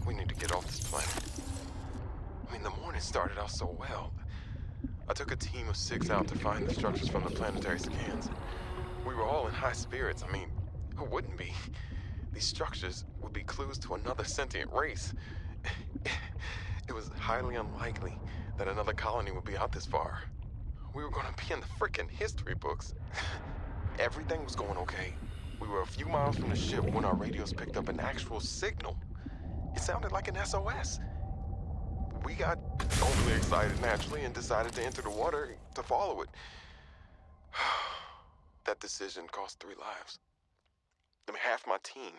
We need to get off this planet. I mean, the morning started out so well. I took a team of 6 out to find the structures from the planetary scans. We were all in high spirits. I mean, who wouldn't be? These structures would be clues to another sentient race. It was highly unlikely that another colony would be out this far. We were gonna be in the frickin' history books. Everything was going okay. We were a few miles from the ship when our radios picked up an actual signal. It sounded like an SOS. We got overly excited naturally and decided to enter the water to follow it. That decision cost 3 lives. I mean, half my team,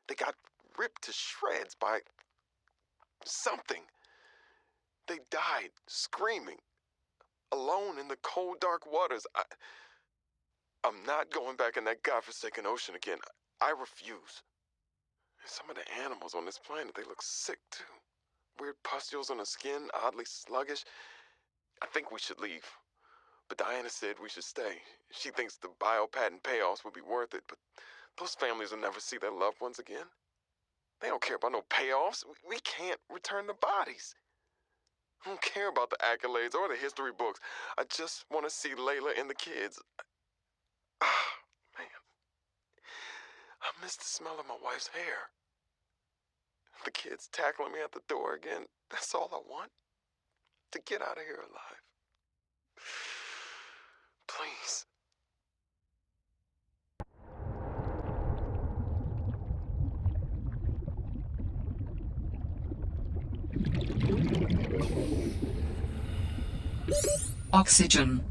they got ripped to shreds by something. They died screaming, alone in the cold, dark waters. I'm not going back in that godforsaken ocean again. I refuse. Some of the animals on this planet, they look sick too. Weird pustules on the skin, oddly sluggish. I think we should leave. But Diana said we should stay. She thinks the biopatent payoffs would be worth it, but those families will never see their loved ones again. They don't care about no payoffs. We can't return the bodies. I don't care about the accolades or the history books. I just want to see Layla and the kids. Man. I miss the smell of my wife's hair. The kids tackling me at the door again. That's all I want. To get out of here alive. Please. Oxygen.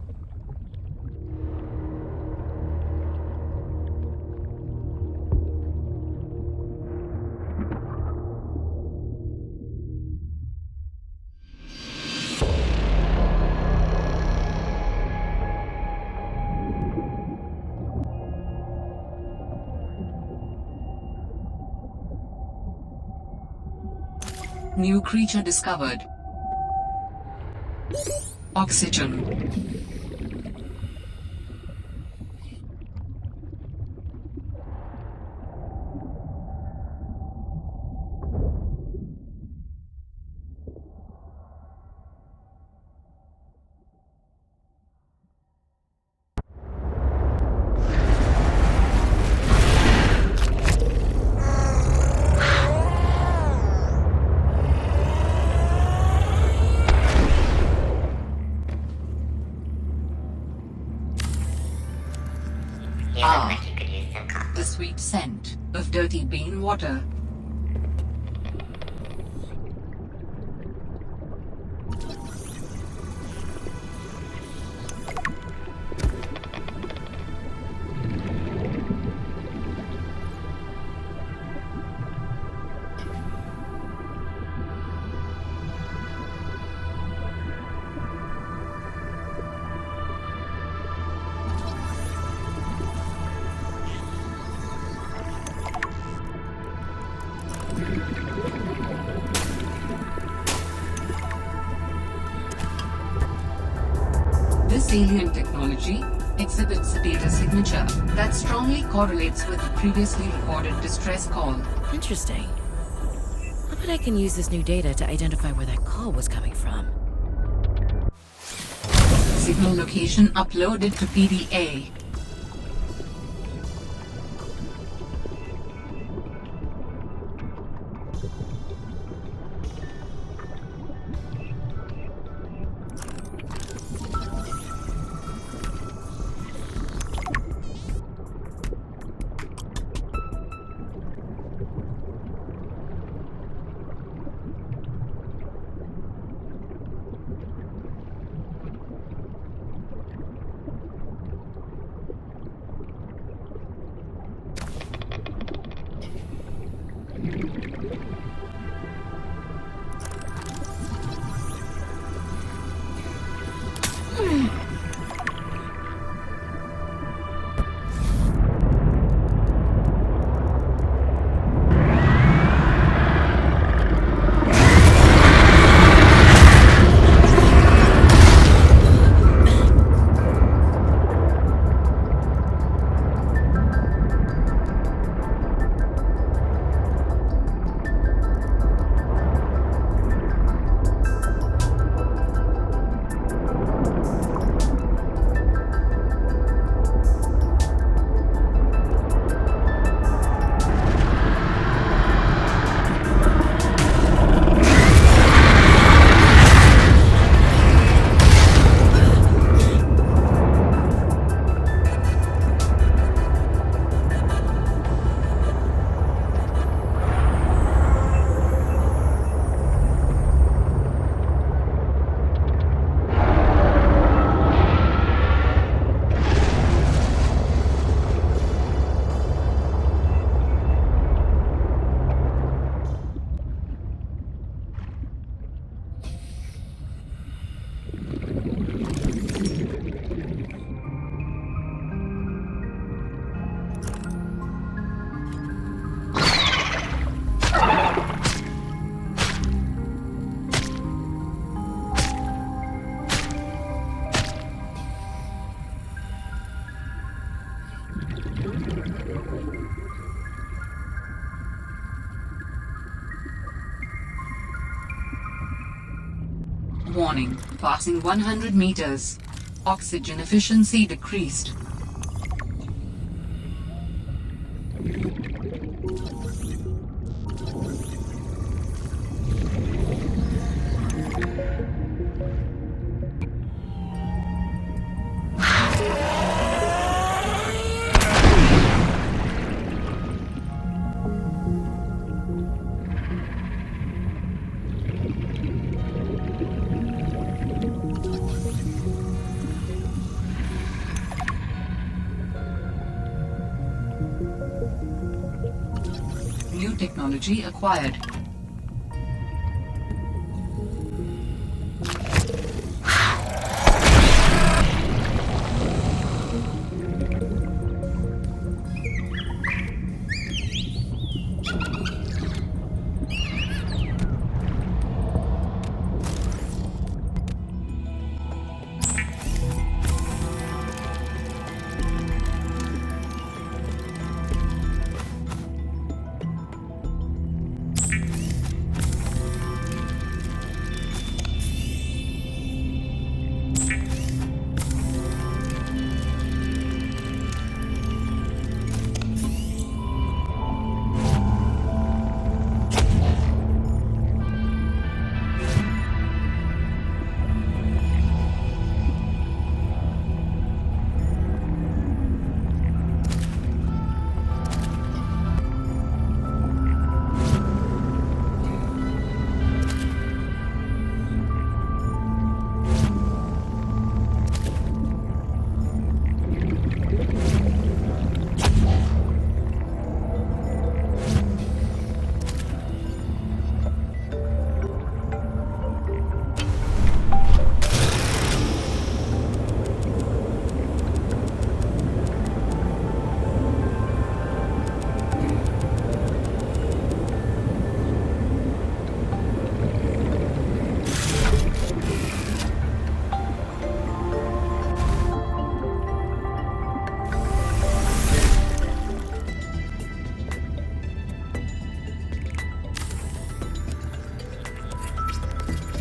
New creature discovered. Oxygen. The sweet scent of dirty bean water. This alien technology exhibits a data signature that strongly correlates with the previously recorded distress call. Interesting. I bet I can use this new data to identify where that call was coming from. Signal location uploaded to PDA. Warning, passing 100 meters. Oxygen efficiency decreased. New technology acquired.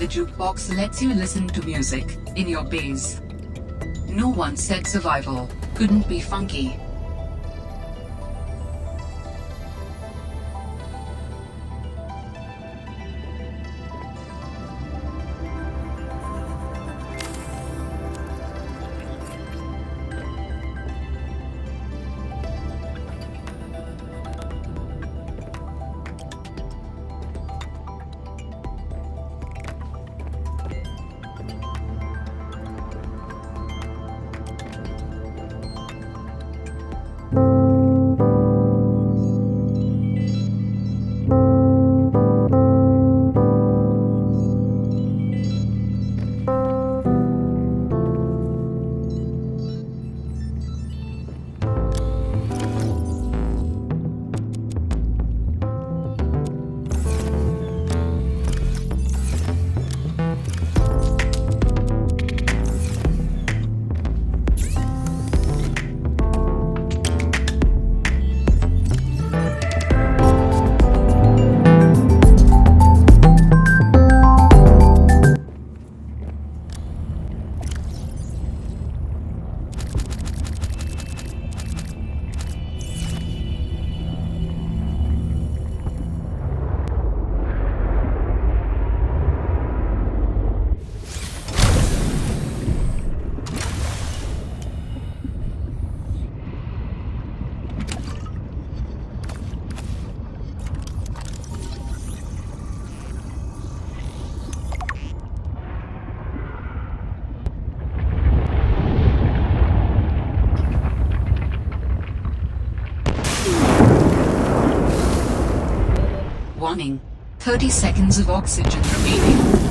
The jukebox lets you listen to music in your base. No one said survival couldn't be funky. Warning, 30 seconds of oxygen remaining.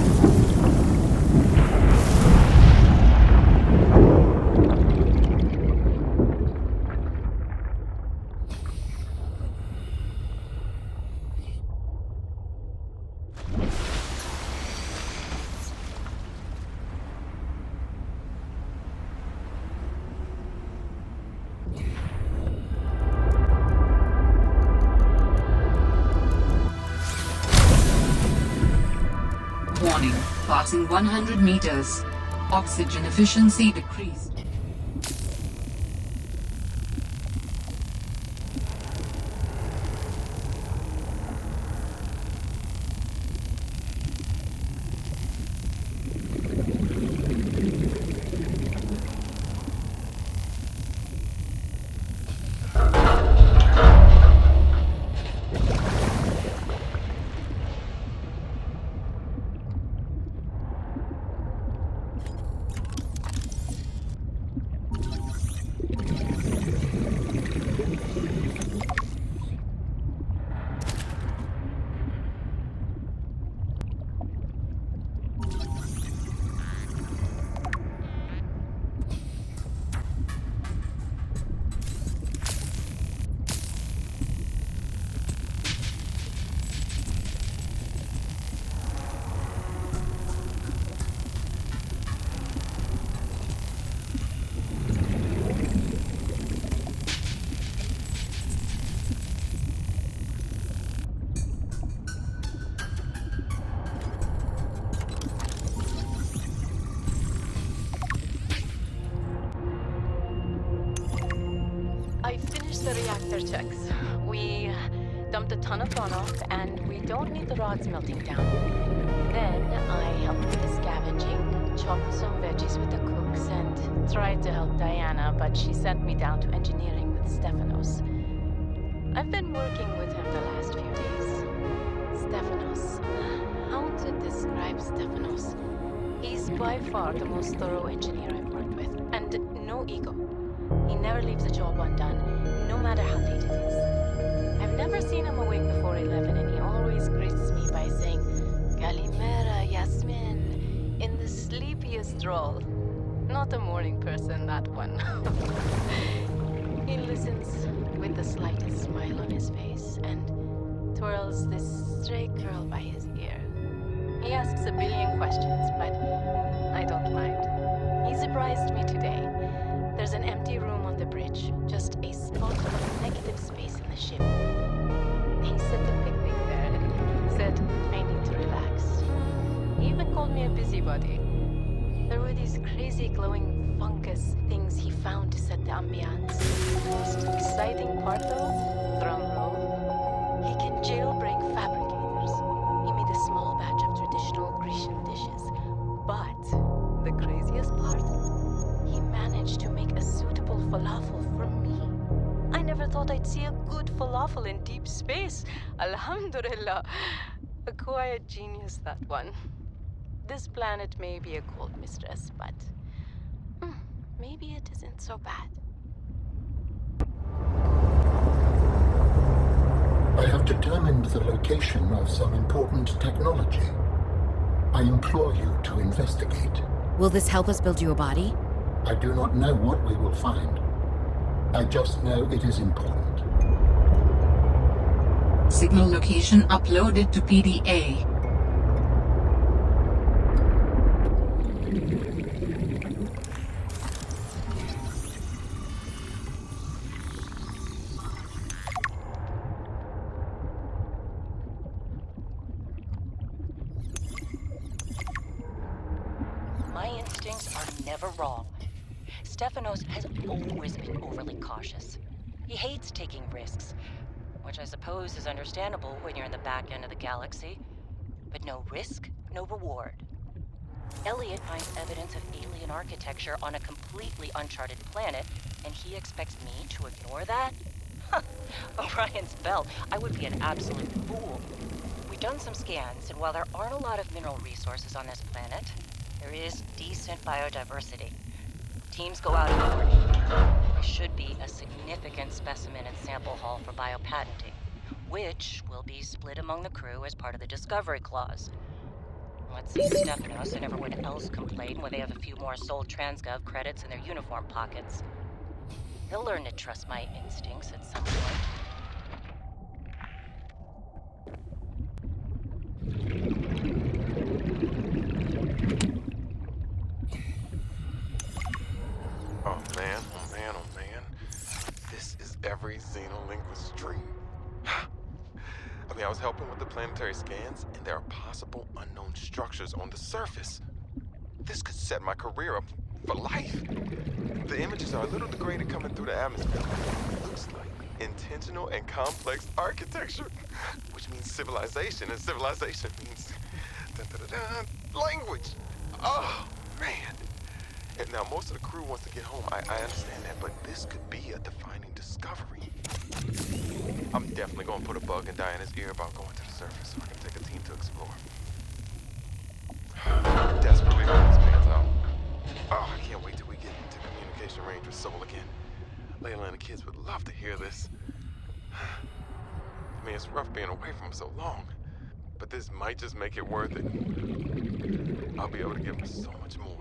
Warning, passing 100 meters. Oxygen efficiency decreased. I finished the reactor checks. We dumped a ton of runoff, and we don't need the rods melting down. Then I helped with the scavenging, chopped some veggies with the cooks, and tried to help Diana, but she sent me down to engineering with Stefanos. I've been working with him the last few days. Stefanos. How to describe Stefanos? He's by far the most thorough engineer I've worked with, and no ego. He never leaves a job undone, no matter how late it is. I've never seen him awake before 11, and he always greets me by saying, Kalimera, Yasmin, in the sleepiest drawl. Not a morning person, that one. He listens with the slightest smile on his face, and twirls this stray curl by his ear. He asks a billion questions, but I don't mind. He surprised me today. There's an empty room on the bridge, just a spot of negative space in the ship. He set the picnic there and said I need to relax. He even called me a busybody. There were these crazy glowing fungus things he found to set the ambiance. The most exciting part though, drum roll, he can jailbreak fabricators. He made a small batch of traditional Grecian dishes. But the craziest part? He managed to make a suitable falafel for me. I never thought I'd see a good falafel in deep space. Alhamdulillah. A quiet genius, that one. This planet may be a cold mistress, but maybe it isn't so bad. I have determined the location of some important technology. I implore you to investigate. Will this help us build you a body? I do not know what we will find. I just know it is important. Signal location uploaded to PDA. My instincts are never wrong. Stefanos has always been overly cautious. He hates taking risks, which I suppose is understandable when you're in the back end of the galaxy. But no risk, no reward. Elliot finds evidence of alien architecture on a completely uncharted planet, and he expects me to ignore that? Orion's belt, I would be an absolute fool. We've done some scans, and while there aren't a lot of mineral resources on this planet, there is decent biodiversity. Teams go out in the morning. There should be a significant specimen and sample haul for biopatenting, which will be split among the crew as part of the Discovery Clause. Let's see Stefanos and everyone else complain when they have a few more Sol Transgov credits in their uniform pockets. They'll learn to trust my instincts at some point. Oh man, oh man, oh man. This is every xenolinguist's dream. I mean, I was helping with the planetary planetary scans, and there are possible unknown structures on the surface. This could set my career up for life. The images are a little degraded coming through the atmosphere. Looks like intentional and complex architecture, which means civilization, and civilization means language. Oh, man. And now most of the crew wants to get home. I understand that, but this could be a defining discovery. I'm definitely gonna put a bug in Diana's ear about going to the surface so I can take a team to explore. Desperately hope this pans out. Oh, I can't wait till we get into communication range with Soul again. Layla and the kids would love to hear this. I mean, it's rough being away from them so long, but this might just make it worth it. I'll be able to give them so much more.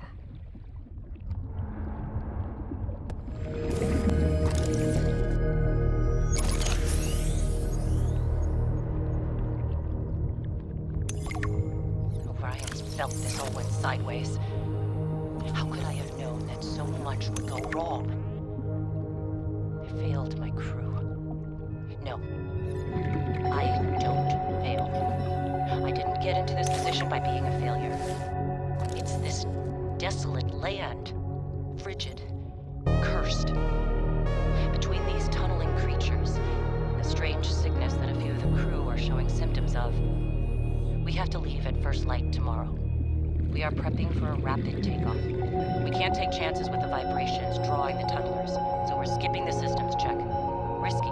O'Brien's felt this all went sideways. How could I have known that so much would go wrong? I failed my crew. No, I don't fail. I didn't get into this position by being a failure. It's this desolate land, frigid, cursed. Between these tunneling creatures and the strange sickness that a few of the crew are showing symptoms of, we have to leave at first light tomorrow. We are prepping for a rapid takeoff. We can't take chances with the vibrations drawing the tunnelers, so we're skipping the systems check. Risky,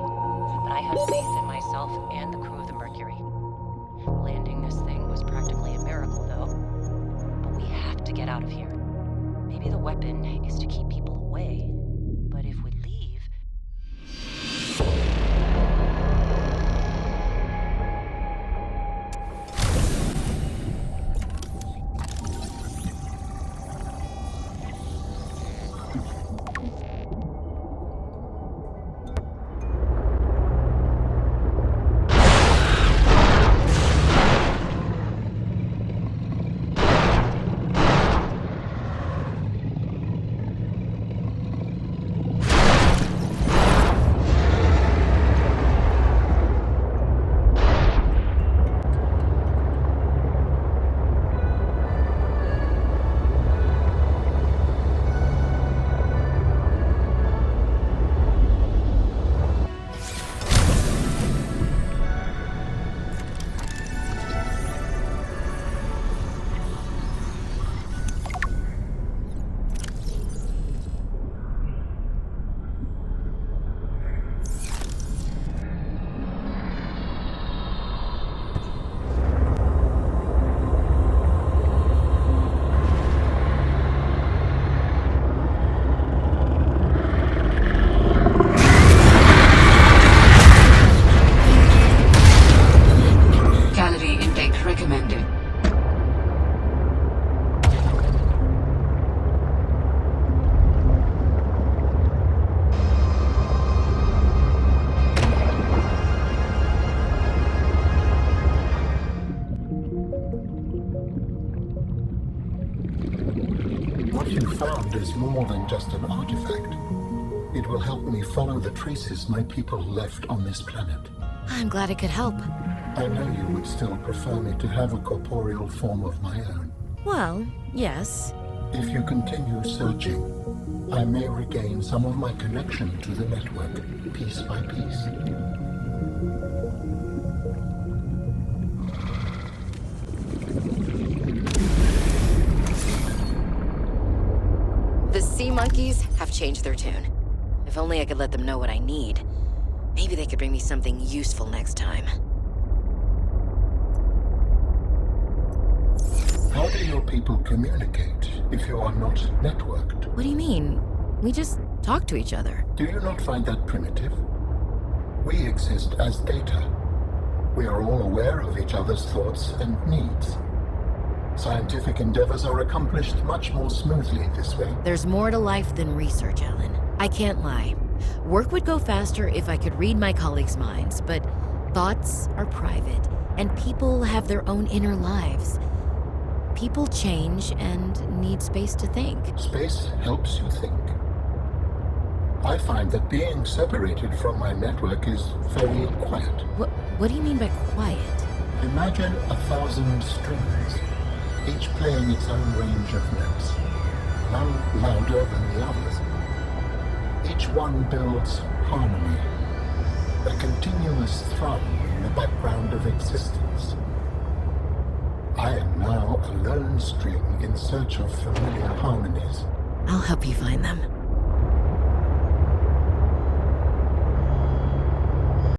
but I have faith in myself and the crew of the Mercury. Landing this thing was practically a miracle, though. But we have to get out of here. Maybe the weapon is to keep people away, but if we leave... What you found is more than just an artifact. It will help me follow the traces my people left on this planet. I'm glad it could help. I know you would still prefer me to have a corporeal form of my own. Well, yes. If you continue searching, I may regain some of my connection to the network, piece by piece. The sea monkeys have changed their tune. If only I could let them know what I need. Maybe they could bring me something useful next time. How do your people communicate if you are not networked? What do you mean? We just talk to each other. Do you not find that primitive? We exist as data. We are all aware of each other's thoughts and needs. Scientific endeavors are accomplished much more smoothly this way. There's more to life than research, Alan. I can't lie. Work would go faster if I could read my colleagues' minds, but thoughts are private, and people have their own inner lives. People change and need space to think. Space helps you think. I find that being separated from my network is very quiet. What do you mean by quiet? Imagine 1,000 strings, each playing its own range of notes, none louder than the others. Each one builds harmony, a continuous thrum in the background of existence. I am now a lone string in search of familiar harmonies. I'll help you find them.